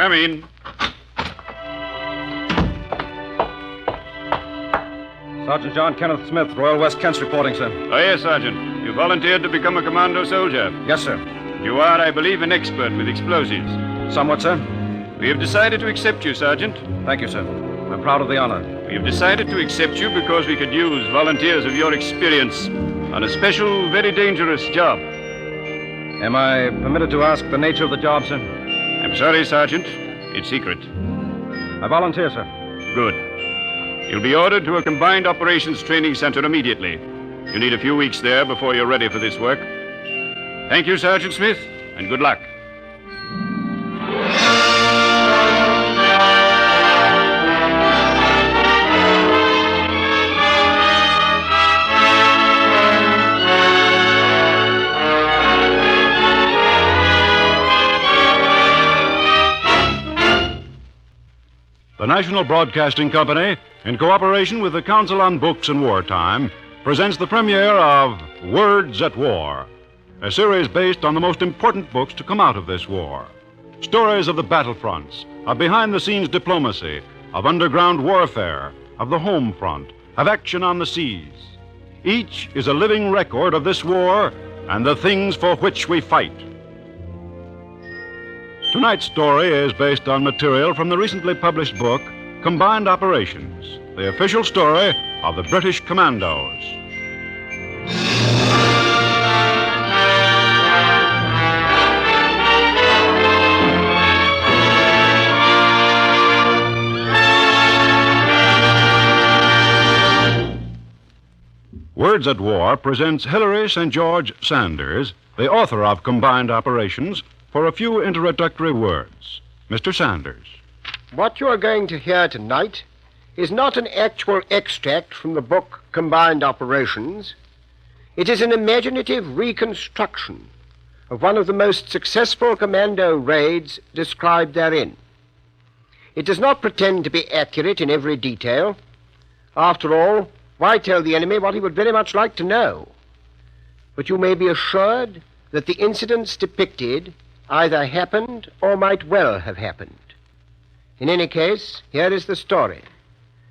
Come in. Sergeant John Kenneth Smith, Royal West Kents reporting, sir. Oh, yes, Sergeant. You volunteered to become a commando soldier. Yes, sir. You are, I believe, an expert with explosives. Somewhat, sir. We have decided to accept you, Sergeant. Thank you, sir. I'm proud of the honor. We have decided to accept you because we could use volunteers of your experience on a special, very dangerous job. Am I permitted to ask the nature of the job, sir? I'm sorry, Sergeant. It's secret. I volunteer, sir. Good. You'll be ordered to a combined operations training center immediately. You need a few weeks there before you're ready for this work. Thank you, Sergeant Smith, and good luck. The National Broadcasting Company, in cooperation with the Council on Books in Wartime, presents the premiere of Words at War, a series based on the most important books to come out of this war. Stories of the battlefronts, of behind-the-scenes diplomacy, of underground warfare, of the home front, of action on the seas. Each is a living record of this war and the things for which we fight. Tonight's story is based on material from the recently published book, Combined Operations, the official story of the British Commandos. Words at War presents Hilary St. George Sanders, the author of Combined Operations, for a few introductory words. Mr. Sanders. What you are going to hear tonight is not an actual extract from the book Combined Operations. It is an imaginative reconstruction of one of the most successful commando raids described therein. It does not pretend to be accurate in every detail. After all, why tell the enemy what he would very much like to know? But you may be assured that the incidents depicted either happened or might well have happened. In any case, here is the story,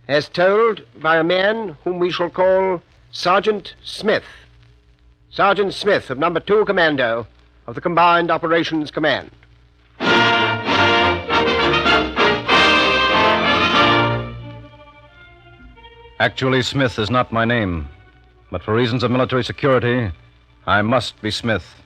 as told by a man whom we shall call Sergeant Smith. Sergeant Smith of Number 2 Commando of the Combined Operations Command. Actually, Smith is not my name, but for reasons of military security, I must be Smith.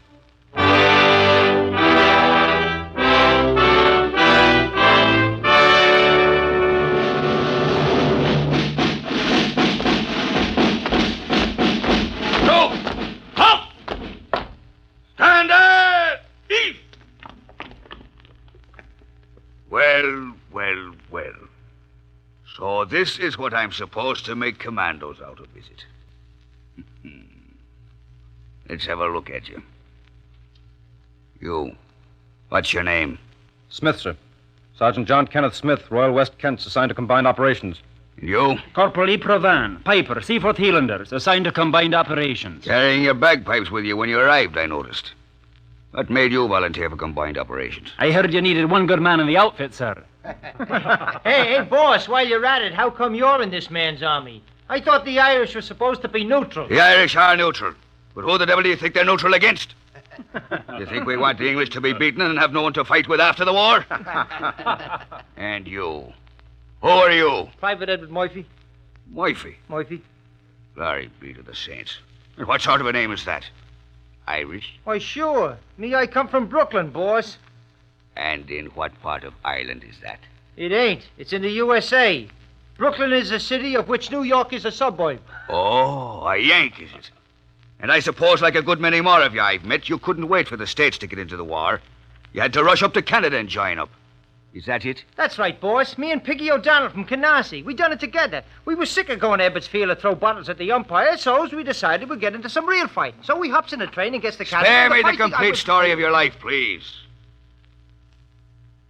Well. So this is what I'm supposed to make commandos out of, is it? Let's have a look at you. You. What's your name? Smith, sir. Sergeant John Kenneth Smith, Royal West Kents, assigned to Combined Operations. And you? Corporal E. Provan, Piper, Seaforth Highlanders, assigned to Combined Operations. Carrying your bagpipes with you when you arrived, I noticed. What made you volunteer for Combined Operations? I heard you needed one good man in the outfit, sir. Hey, boss, while you're at it, how come you're in this man's army? I thought the Irish were supposed to be neutral. The Irish are neutral. But who the devil do you think they're neutral against? You think we want the English to be beaten and have no one to fight with after the war? And you? Who are you? Private Edward Murphy. Murphy? Glory be to the saints. And what sort of a name is that? Irish? Why, sure. Me, I come from Brooklyn, boss. And in what part of Ireland is that? It ain't. It's in the USA. Brooklyn is a city of which New York is a suburb. Oh, a Yank, is it? And I suppose, like a good many more of you I've met, you couldn't wait for the States to get into the war. You had to rush up to Canada and join up. Is that it? That's right, boss. Me and Piggy O'Donnell from Canarsie. We done it together. We was sick of going to Ebbets Field to throw bottles at the umpire, so we decided we'd get into some real fighting. So we hops in a train and gets the Canada. Spare me the complete story of your life, please.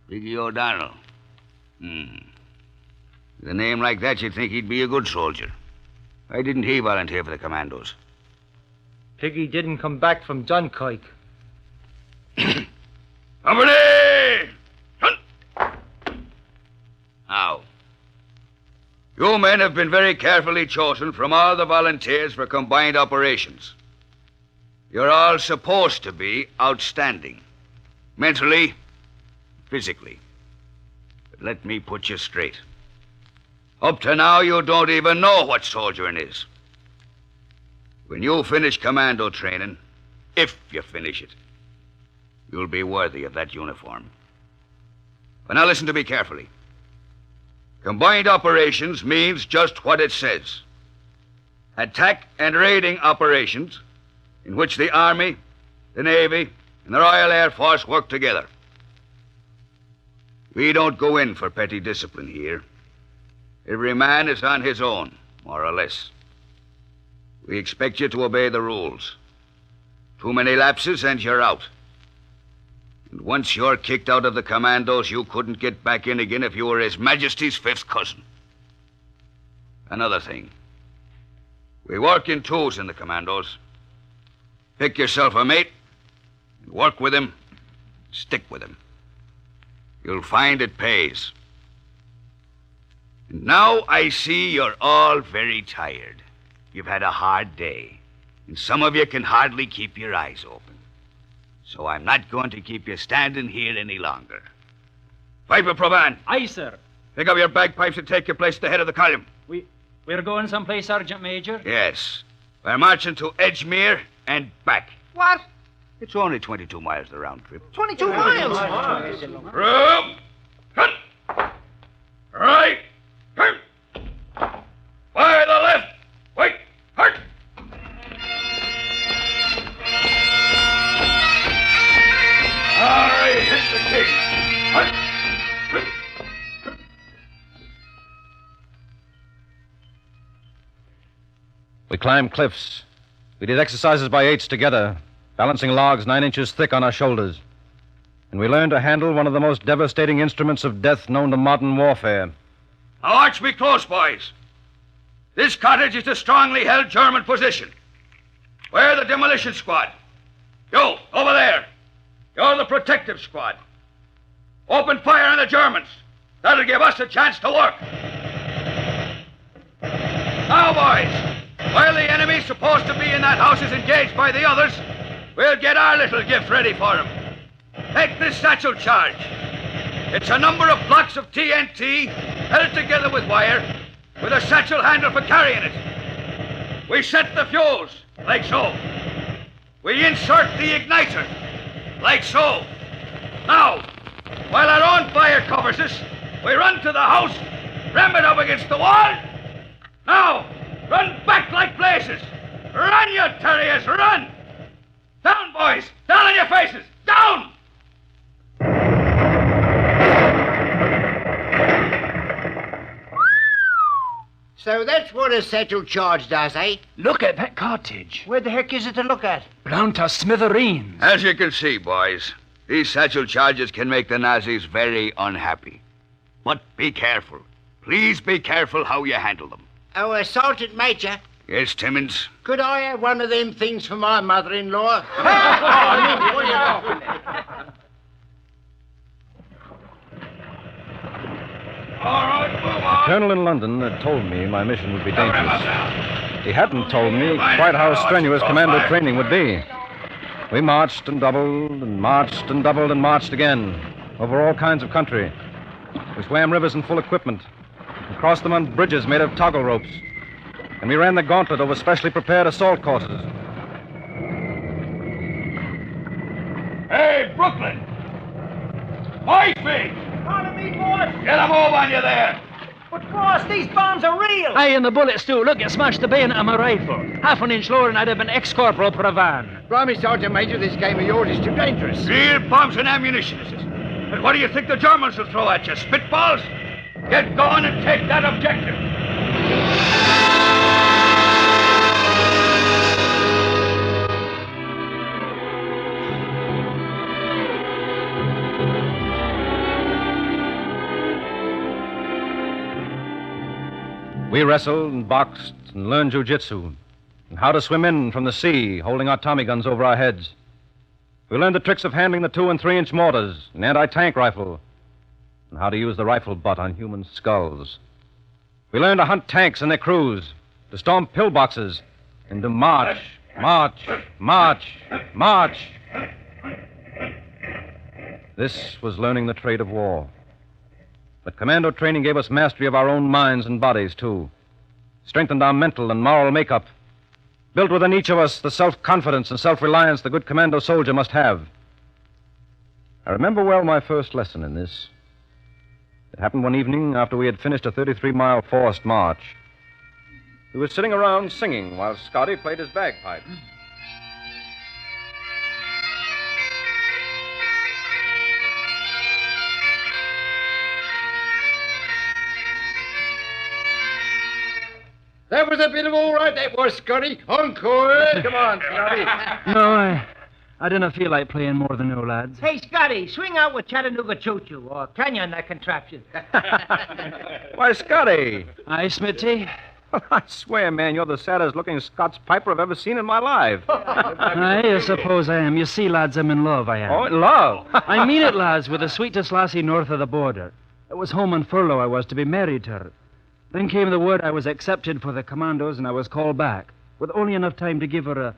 Piggy O'Donnell. With a name like that, you'd think he'd be a good soldier. Why didn't he volunteer for the commandos? Piggy didn't come back from Dunkirk. Company! Hunt! You men have been very carefully chosen from all the volunteers for combined operations. You're all supposed to be outstanding. Mentally, physically. But let me put you straight. Up to now, you don't even know what soldiering is. When you finish commando training, if you finish it, you'll be worthy of that uniform. But now listen to me carefully. Combined operations means just what it says. Attack and raiding operations in which the Army, the Navy, and the Royal Air Force work together. We don't go in for petty discipline here. Every man is on his own, more or less. We expect you to obey the rules. Too many lapses and you're out. And once you're kicked out of the commandos, you couldn't get back in again if you were His Majesty's fifth cousin. Another thing. We work in twos in the commandos. Pick yourself a mate, and work with him, stick with him. You'll find it pays. And now I see you're all very tired. You've had a hard day, and some of you can hardly keep your eyes open. So I'm not going to keep you standing here any longer. Piper Provan, Aye, sir. pick up your bagpipes and take your place at the head of the column. We're going someplace, Sergeant Major? Yes. We're marching to Edgemere and back. What? It's only 22 miles the round trip. 22 miles? Room! Cut! Right! Turn! Fire the left! Wait! Hurt! All right, hit the king! Hurt! We climbed cliffs. We did exercises by eights together, balancing logs 9 inches thick on our shoulders. And we learned to handle one of the most devastating instruments of death known to modern warfare. Now watch me close, boys. This cottage is a strongly held German position. We're the demolition squad. You, over there. You're the protective squad. Open fire on the Germans. That'll give us a chance to work. Now, boys, while the enemy's supposed to be in that house is engaged by the others, we'll get our little gift ready for him. Take this satchel charge. It's a number of blocks of TNT held together with wire with a satchel handle for carrying it. We set the fuse, like so. We insert the igniter, like so. Now, while our own fire covers us, we run to the house, ram it up against the wall. Now, run back like blazes. Run, you terriers, run! Down, boys! Down on your faces! Down! So that's what a satchel charge does, eh? Look at that cottage. Where the heck is it to look at? Blown to smithereens. As you can see, boys, these satchel charges can make the Nazis very unhappy. But be careful. Please be careful how you handle them. Oh, Sergeant Major, Yes, Timmins? could I have one of them things for my mother-in-law? All right, move on. Colonel in London had told me my mission would be dangerous. He hadn't told me quite how strenuous commando training would be. We marched and doubled and marched and doubled and marched again over all kinds of country. We swam rivers in full equipment and crossed them on bridges made of toggle ropes. And we ran the gauntlet over specially prepared assault courses. Hey, Brooklyn! Wifey! Follow me, boss. Get a move on you there! But, boss, these bombs are real. Aye, and the bullets, too. Look, you smashed the bayonet of my rifle. Half an inch lower and I'd have been ex-corporal Pravan. Blimey, Sergeant Major, this game of yours is too dangerous. Real bombs and ammunition, is it? And what do you think the Germans will throw at you? Spitballs? Get going and take that objective. We wrestled and boxed and learned jiu-jitsu and how to swim in from the sea, holding our Tommy guns over our heads. We learned the tricks of handling the 2- and 3-inch mortars, an anti-tank rifle, and how to use the rifle butt on human skulls. We learned to hunt tanks and their crews, to storm pillboxes, and to march, march, march, march. This was learning the trade of war. But commando training gave us mastery of our own minds and bodies, too. Strengthened our mental and moral makeup. Built within each of us the self-confidence and self-reliance the good commando soldier must have. I remember well my first lesson in this. It happened one evening after we had finished a 33-mile forced march. We were sitting around singing while Scotty played his bagpipe. That was a bit of all right, that was, Scotty. Encore. Come on, Scotty. No, I didn't feel like playing more than you lads. Hey, Scotty, swing out with Chattanooga Choo-Choo, or can you on that contraption? Why, Scotty. Aye, Smitty? I swear, man, you're the saddest-looking Scots piper I've ever seen in my life. I suppose I am. You see, lads, I'm in love, I am. Oh, in love? I mean it, lads, with the sweetest lassie north of the border. It was home on furlough I was to be married to her. Then came the word I was accepted for the commandos, and I was called back, with only enough time to give her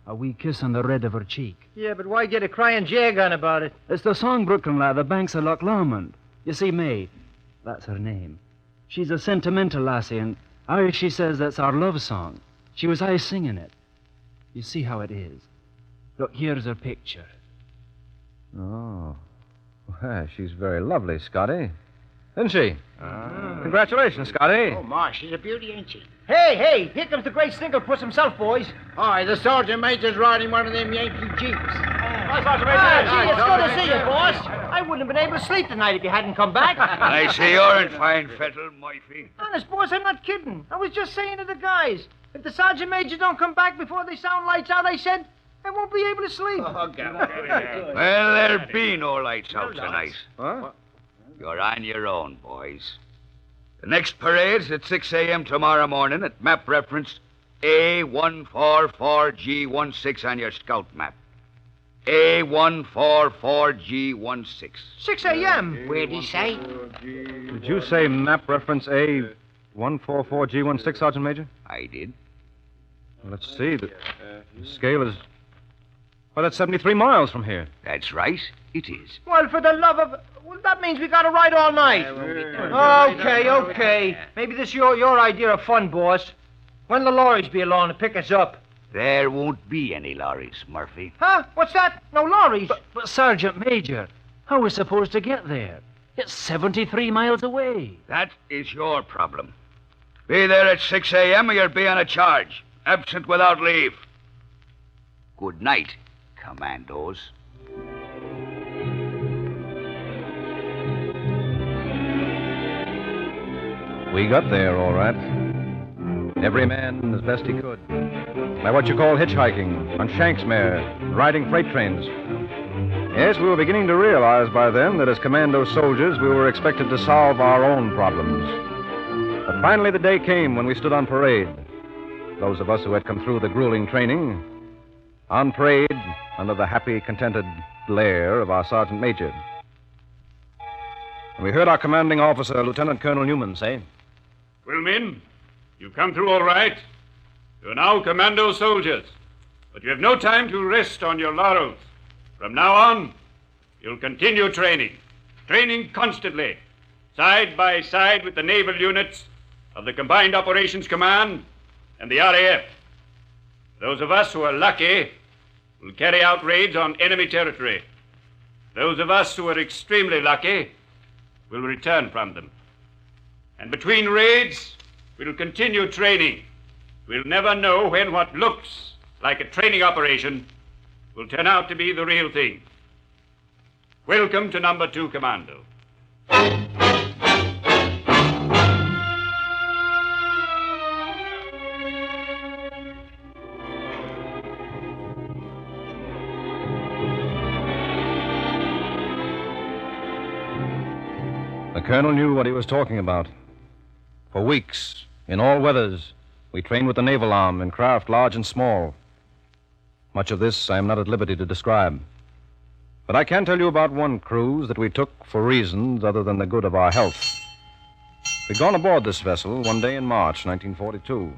a wee kiss on the red of her cheek. Yeah, but why get a crying jag on about it? It's the song, Brooklyn lad, the banks of Loch Lomond. You see, May, that's her name. She's a sentimental lassie, and she says that's our love song. She was singing it. You see how it is. Look, here's her picture. Oh. Well, she's very lovely, Scotty. Isn't she? Congratulations, Scotty. Oh, Ma, she's a beauty, ain't she? Hey, here comes the great Snigglepuss himself, boys. Aye, the sergeant major's riding one of them Yankee jeeps. Gee, it's good to see you, boss. I wouldn't have been able to sleep tonight if you hadn't come back. I see you're in fine fettle, Murphy. Honest, boss, I'm not kidding. I was just saying to the guys, if the sergeant major don't come back before they sound lights out, I said, I won't be able to sleep. Well, there'll be no lights out tonight. Huh? You're on your own, boys. The next parade's at 6 a.m. tomorrow morning at map reference A144G16 on your scout map. A144G16. 6 a.m. Where'd he say? Did you say map reference A144G16, Sergeant Major? I did. Well, let's see. The scale is... Well, that's 73 miles from here. That's right. It is. Well, for the love of... Well, that means we gotta ride all night. Okay. Maybe this is your idea of fun, boss. When'll the lorries be along to pick us up? There won't be any lorries, Murphy. Huh? What's that? No lorries? But Sergeant Major, how are we supposed to get there? It's 73 miles away. That is your problem. Be there at 6 a.m. or you'll be on a charge. Absent without leave. Good night, commandos. We got there, all right. Every man as best he could. By what you call hitchhiking, on Shanks' mare, riding freight trains. Yes, we were beginning to realize by then that as commando soldiers, we were expected to solve our own problems. But finally the day came when we stood on parade. Those of us who had come through the grueling training, on parade under the happy, contented glare of our Sergeant Major. And we heard our commanding officer, Lieutenant Colonel Newman, say, Well, men, you've come through all right. You're now commando soldiers, but you have no time to rest on your laurels. From now on, you'll continue training constantly, side by side with the naval units of the Combined Operations Command and the RAF. Those of us who are lucky will carry out raids on enemy territory. Those of us who are extremely lucky will return from them. And between raids, we'll continue training. We'll never know when what looks like a training operation will turn out to be the real thing. Welcome to Number 2 Commando. The colonel knew what he was talking about. For weeks, in all weathers, we trained with the naval arm in craft large and small. Much of this I am not at liberty to describe. But I can tell you about one cruise that we took for reasons other than the good of our health. We'd gone aboard this vessel one day in March 1942,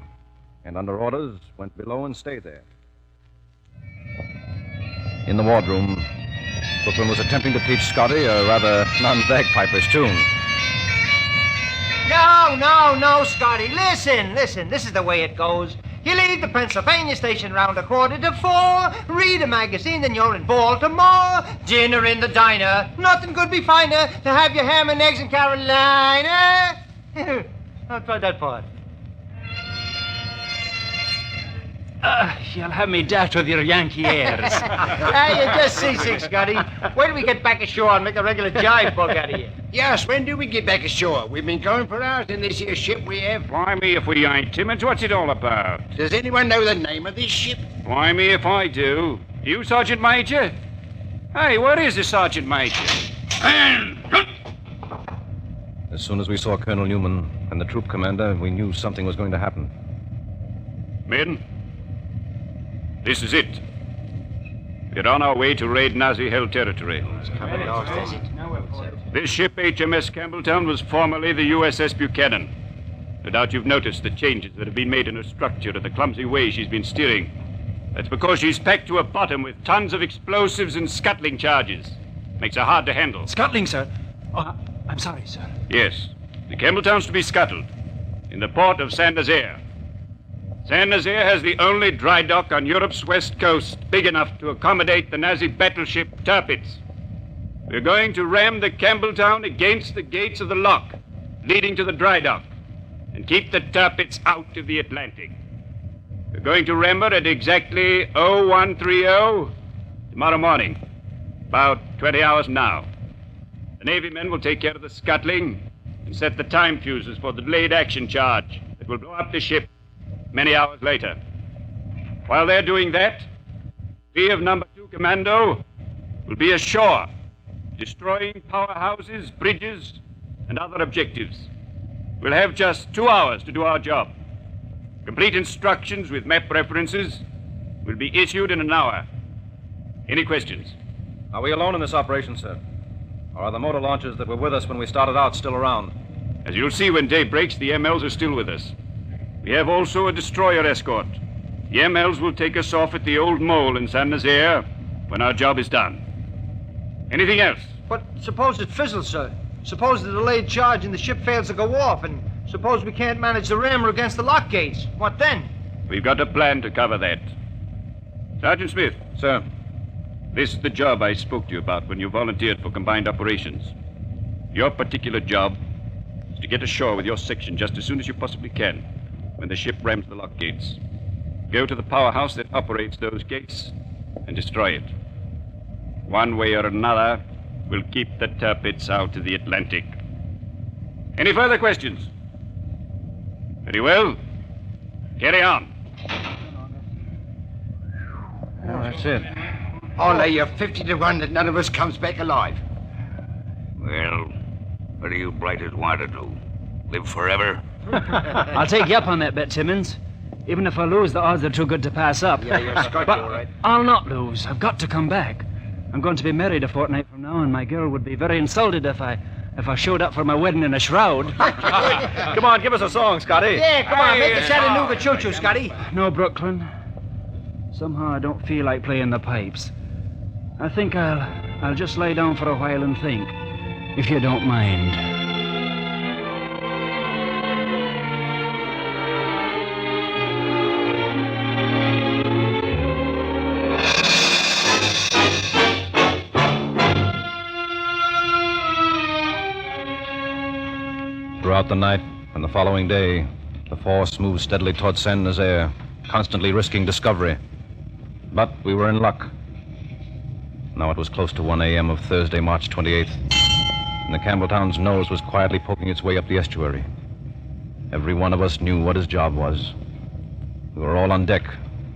and under orders went below and stayed there. In the wardroom, Brooklyn was attempting to teach Scotty a rather non-bagpiper's tune. No, Scotty. Listen. This is the way it goes. You leave the Pennsylvania station round 3:45, read a magazine, then you're in Baltimore. Dinner in the diner. Nothing could be finer to have your ham and eggs in Carolina. I'll try that part. You'll have me daft with your Yankee airs. You're just seasick, Scotty. Wait till we get back ashore and make a regular jive book out of you. Yes, when do we get back ashore? We've been going for hours in this here ship we have. Blimey if we ain't, Timmins. What's it all about? Does anyone know the name of this ship? Blimey if I do. You, Sergeant Major? Hey, where is the Sergeant Major? As soon as we saw Colonel Newman and the troop commander, we knew something was going to happen. Men, this is it. We're on our way to raid Nazi-held territory. This ship, HMS Campbelltown, was formerly the USS Buchanan. No doubt you've noticed the changes that have been made in her structure and the clumsy way she's been steering. That's because she's packed to her bottom with tons of explosives and scuttling charges. Makes her hard to handle. Scuttling, sir? Oh, I'm sorry, sir. Yes, the Campbelltown's to be scuttled in the port of Saint-Nazaire. Saint-Nazaire has the only dry dock on Europe's west coast big enough to accommodate the Nazi battleship Tirpitz. We're going to ram the Campbelltown against the gates of the lock leading to the dry dock and keep the Tirpitz out of the Atlantic. We're going to ram her at exactly 0130 tomorrow morning, about 20 hours from now. The Navy men will take care of the scuttling and set the time fuses for the delayed action charge that will blow up the ship many hours later. While they're doing that, we of Number 2 Commando will be ashore, destroying powerhouses, bridges, and other objectives. We'll have just 2 hours to do our job. Complete instructions with map references will be issued in an hour. Any questions? Are we alone in this operation, sir? Or are the motor launchers that were with us when we started out still around? As you'll see when day breaks, the MLs are still with us. We have also a destroyer escort. The MLs will take us off at the old mole in Saint-Nazaire when our job is done. Anything else? But suppose it fizzles, sir. Suppose the delayed charge and the ship fails to go off, and suppose we can't manage the rammer against the lock gates. What then? We've got a plan to cover that. Sergeant Smith. Sir. This is the job I spoke to you about when you volunteered for combined operations. Your particular job is to get ashore with your section just as soon as you possibly can when the ship rams the lock gates. Go to the powerhouse that operates those gates and destroy it. One way or another, we'll keep the Tirpitz out of the Atlantic. Any further questions? Very well. Carry on. Well, that's it. I'll lay you 50 to 1 that none of us comes back alive. Well, what do you blighters want to do? Live forever? I'll take you up on that bet, Timmins. Even if I lose, the odds are too good to pass up. Yeah, you're Scotty, But all right. I'll not lose. I've got to come back. I'm going to be married a fortnight from now, and my girl would be very insulted if I showed up for my wedding in a shroud. Come on, give us a song, Scotty. Yeah, come on, make the Chattanooga choo-choo, Scotty. No, Brooklyn. Somehow I don't feel like playing the pipes. I think I'll just lay down for a while and think, if you don't mind. Throughout the night and the following day, the force moved steadily toward Saint-Nazaire, constantly risking discovery. But we were in luck. Now it was close to 1 a.m. of Thursday, March 28th, and the Campbelltown's nose was quietly poking its way up the estuary. Every one of us knew what his job was. We were all on deck,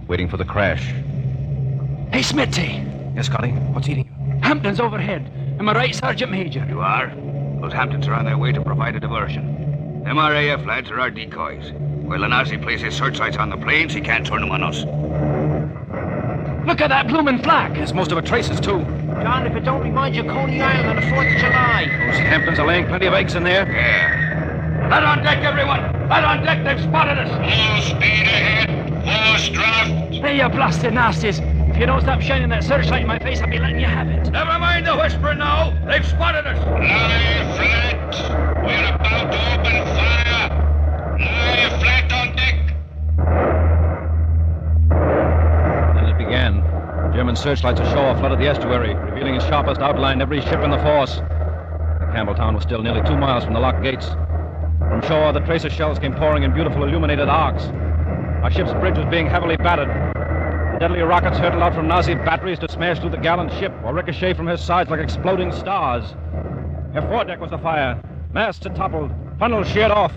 waiting for the crash. Hey, Smitty. Yes, Scotty? What's eating you? Hampton's overhead. Am I right, Sergeant Major? You are? Those Hamptons are on their way to provide a diversion. Them RAF lads are our decoys. While the Nazi places searchlights on the planes, he can't turn them on us. Look at that bloomin' flag. There's most of it traces, too. John, if it don't remind you of Coney Island on the 4th of July. Those Hamptons are laying plenty of eggs in there. Yeah. Flat on deck, everyone! Flat on deck, they've spotted us! Full speed ahead. Force draft. Hey, you blasted nasties. If you don't stop shining that searchlight in my face, I'll be letting you have it. Never mind the whispering now. They've spotted us. Lie flat. We're about to open fire. Lie flat on deck. Then it began. German searchlights ashore flooded the estuary, revealing in sharpest outline every ship in the force. The Campbelltown was still nearly 2 miles from the lock gates. From shore, the tracer shells came pouring in beautiful illuminated arcs. Our ship's bridge was being heavily battered. The deadly rockets hurtled out from Nazi batteries to smash through the gallant ship or ricochet from her sides like exploding stars. Her foredeck was afire. Masts had toppled. Funnels sheared off.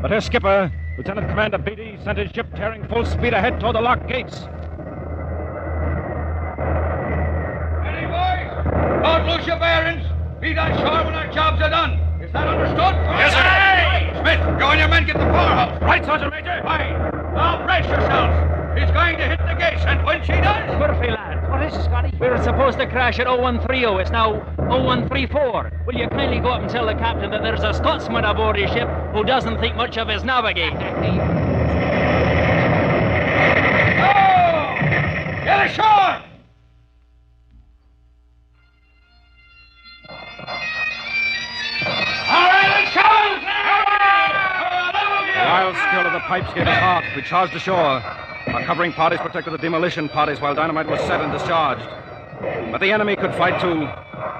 But her skipper, Lieutenant Commander Beatty, sent his ship tearing full speed ahead toward the lock gates. Ready, boys? Don't lose your bearings. Feet on shore when our jobs are done. Is that understood? Yes, sir. Hey! Smith, you and your men get the powerhouse. Right, Sergeant Major. Fine. Now brace yourselves. He's going to hit the gates, and when she does... Murphy, lad. What is it, Scotty? We were supposed to crash at 0130. It's now 0134. Will you kindly go up and tell the captain that there's a Scotsman aboard his ship who doesn't think much of his navigator? Oh! Get ashore! All right, let's go! The wild skill of the pipes gave us heart. We charged ashore. Our covering parties protected the demolition parties while dynamite was set and discharged. But the enemy could fight too,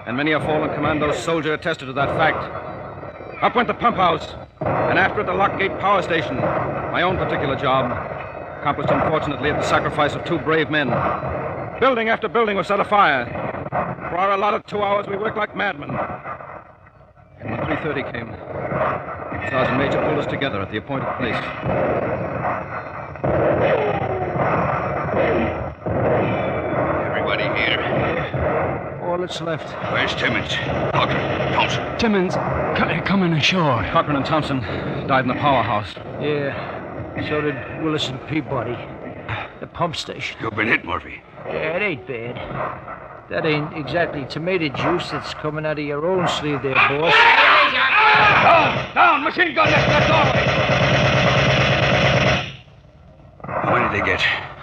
and many a fallen commando soldier attested to that fact. Up went the pump house, and after it the lock gate power station. My own particular job, accomplished unfortunately at the sacrifice of 2 brave men. Building after building was set afire. For our allotted 2 hours, we worked like madmen. And when 3:30 came, Sergeant Major pulled us together at the appointed place. Everybody here. All that's left. Where's Timmins? Cochran, Thompson. Timmins, coming ashore. Cochran and Thompson died in the powerhouse. Yeah. So did Willis and Peabody. The pump station. You've been hit, Murphy. Yeah, it ain't bad. That ain't exactly tomato juice that's coming out of your own sleeve there, boss. Down! Machine gun next to that doorway! How many did they get?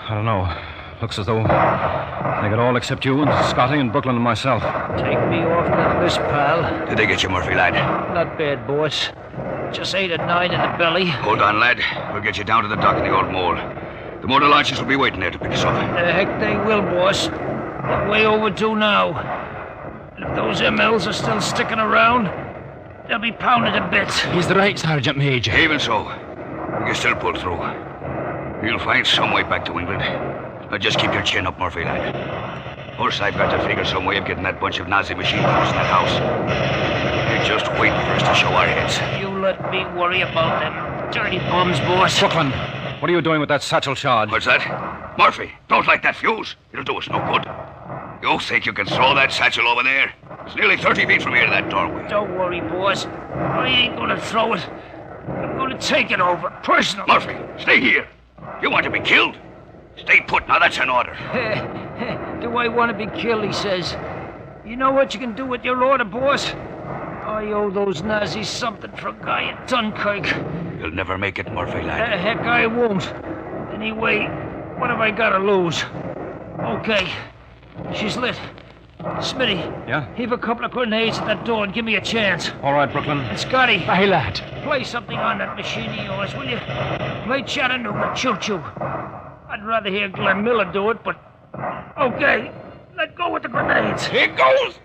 I don't know. Looks as though they got all except you and Scotty and Brooklyn and myself. Take me off that list, pal. Did they get you, Murphy, lad? Not bad, boss. Just 8 or 9 in the belly. Hold on, lad. We'll get you down to the dock in the old mole. The motor launches will be waiting there to pick us up. The heck they will, boss. They're way overdue now. And if those MLs are still sticking around, they'll be pounded to bits. He's right, Sergeant Major. Even so, we can still pull through. You'll find some way back to England. Now just keep your chin up, Murphy, lad. First, I've got to figure some way of getting that bunch of Nazi machine gunners in that house. They're just waiting for us to show our heads. You let me worry about them dirty bums, boss. Brooklyn, what are you doing with that satchel charge? What's that? Murphy, don't light that fuse. It'll do us no good. You think you can throw that satchel over there? It's nearly 30 feet from here to that doorway. Don't worry, boss. I ain't gonna throw it. I'm gonna take it over, personally. Murphy, stay here. You want to be killed? Stay put. Now, that's an order. Do I want to be killed, he says. You know what you can do with your order, boss? I owe those Nazis something for a guy at Dunkirk. You'll never make it, Murphy, lad. Heck, I won't. Anyway, what have I got to lose? Okay, she's lit. Smitty. Yeah? Heave a couple of grenades at that door and give me a chance. All right, Brooklyn. And Scotty. Aye, lad. Play something on that machine of yours, will you? Play Chattanooga Choo-Choo. I'd rather hear Glenn Miller do it, but... Okay, let go with the grenades. Here goes!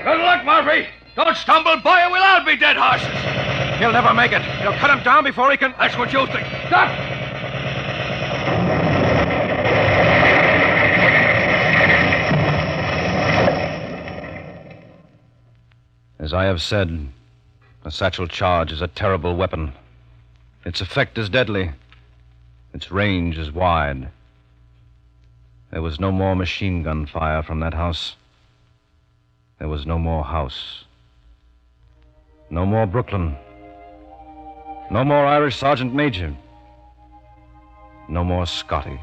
Good luck, Murphy. Don't stumble, boy, or we'll all be dead horses. He'll never make it. He'll cut him down before he can... That's what you think. Stop! As I have said, a satchel charge is a terrible weapon. Its effect is deadly. Its range is wide. There was no more machine gun fire from that house. There was no more house. No more Brooklyn. No more Irish Sergeant Major. No more Scotty.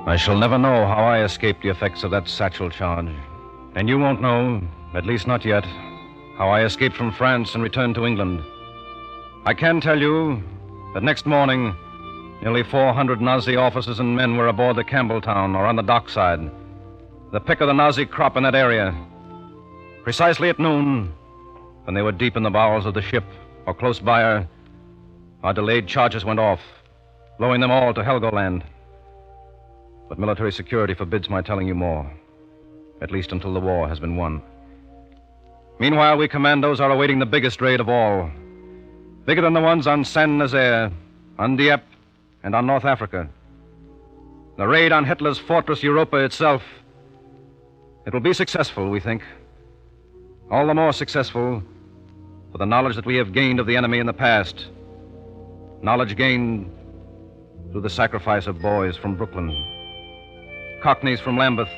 I shall never know how I escaped the effects of that satchel charge. And you won't know, at least not yet, how I escaped from France and returned to England. I can tell you that next morning, nearly 400 Nazi officers and men were aboard the Campbelltown or on the dockside, the pick of the Nazi crop in that area. Precisely at noon, when they were deep in the bowels of the ship or close by her, our delayed charges went off, blowing them all to Helgoland. But military security forbids my telling you more, at least until the war has been won. Meanwhile, we commandos are awaiting the biggest raid of all, bigger than the ones on Saint-Nazaire, on Dieppe, and on North Africa. The raid on Hitler's fortress Europa itself. It will be successful, we think. All the more successful for the knowledge that we have gained of the enemy in the past. Knowledge gained through the sacrifice of boys from Brooklyn, Cockneys from Lambeth,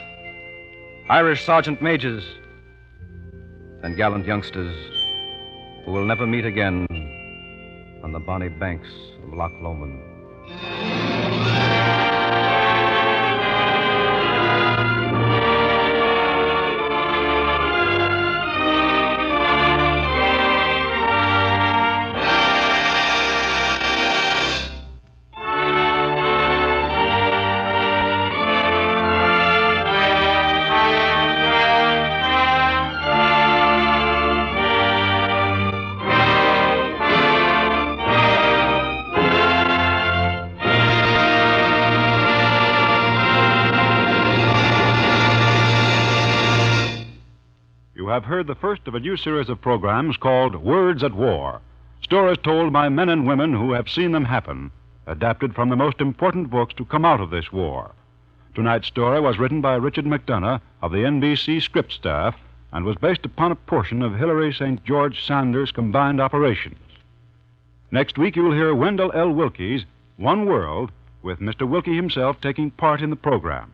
Irish sergeant majors, and gallant youngsters who will never meet again on the bonny banks of Loch Lomond. You have heard the first of a new series of programs called Words at War. Stories told by men and women who have seen them happen, adapted from the most important books to come out of this war. Tonight's story was written by Richard McDonough of the NBC script staff and was based upon a portion of Hilary St. George Sanders' combined operations. Next week, you'll hear Wendell L. Wilkie's One World, with Mr. Wilkie himself taking part in the program.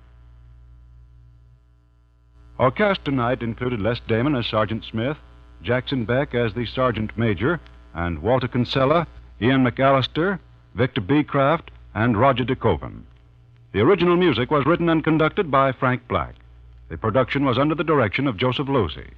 Our cast tonight included Les Damon as Sergeant Smith, Jackson Beck as the Sergeant Major, and Walter Kinsella, Ian McAllister, Victor Beecraft, and Roger DeKoven. The original music was written and conducted by Frank Black. The production was under the direction of Joseph Losey.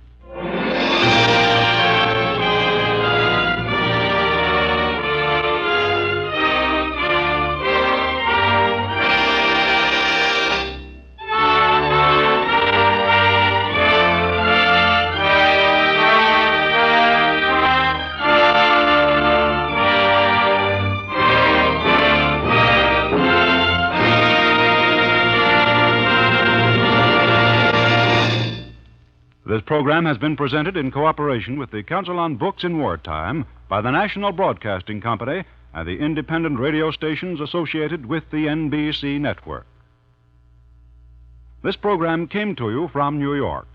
This program has been presented in cooperation with the Council on Books in Wartime by the National Broadcasting Company and the independent radio stations associated with the NBC network. This program came to you from New York.